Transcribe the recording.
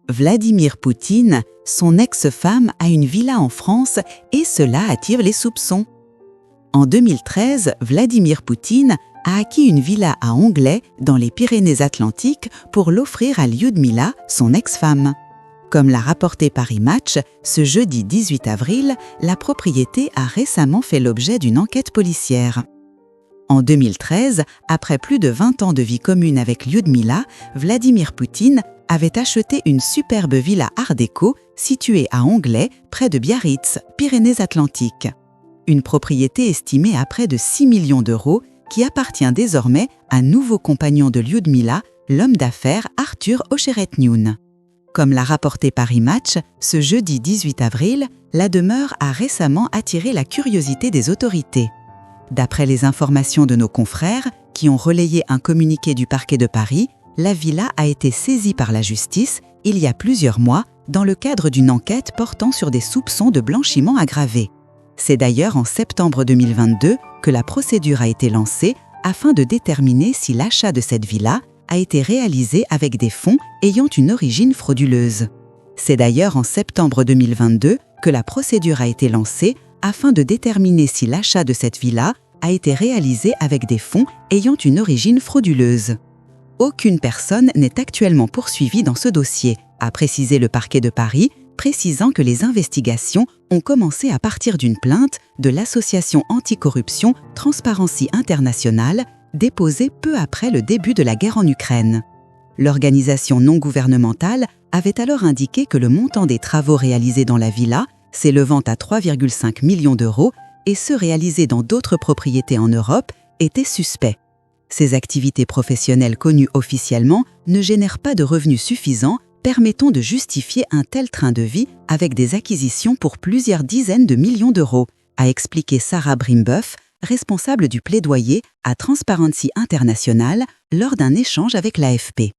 Vladimir Poutine, son ex-femme, a une villa en France et cela attire les soupçons. En 2013, Vladimir Poutine a acquis une villa à Anglet, dans les Pyrénées-Atlantiques, pour l'offrir à Lyudmila, son ex-femme. Comme l'a rapporté Paris Match, ce jeudi 18 avril, la propriété a récemment fait l'objet d'une enquête policière. En 2013, après plus de 20 ans de vie commune avec Lyudmila, Vladimir Poutine avait acheté une superbe villa art déco située à Anglet, près de Biarritz, Pyrénées-Atlantiques. Une propriété estimée à près de 6 millions d'euros qui appartient désormais à nouveau compagnon de Lyudmila, l'homme d'affaires Arthur Ocheretnioun. Comme l'a rapporté Paris Match, ce jeudi 18 avril, la demeure a récemment attiré la curiosité des autorités. D'après les informations de nos confrères, qui ont relayé un communiqué du parquet de Paris, la villa a été saisie par la justice il y a plusieurs mois dans le cadre d'une enquête portant sur des soupçons de blanchiment aggravé. C'est d'ailleurs en septembre 2022 que la procédure a été lancée afin de déterminer si l'achat de cette villa a été réalisé avec des fonds ayant une origine frauduleuse. C'est d'ailleurs en septembre 2022 que la procédure a été lancée afin de déterminer si l'achat de cette villa a été réalisé avec des fonds ayant une origine frauduleuse. Aucune personne n'est actuellement poursuivie dans ce dossier, a précisé le parquet de Paris, précisant que les investigations ont commencé à partir d'une plainte de l'association anticorruption Transparency International, déposée peu après le début de la guerre en Ukraine. L'organisation non gouvernementale avait alors indiqué que le montant des travaux réalisés dans la villa, s'élevant à 3,5 millions d'euros, et ceux réalisés dans d'autres propriétés en Europe, étaient suspects. Ces activités professionnelles connues officiellement ne génèrent pas de revenus suffisants permettant de justifier un tel train de vie avec des acquisitions pour plusieurs dizaines de millions d'euros, a expliqué Sarah Brimboeuf, responsable du plaidoyer à Transparency International lors d'un échange avec l'AFP.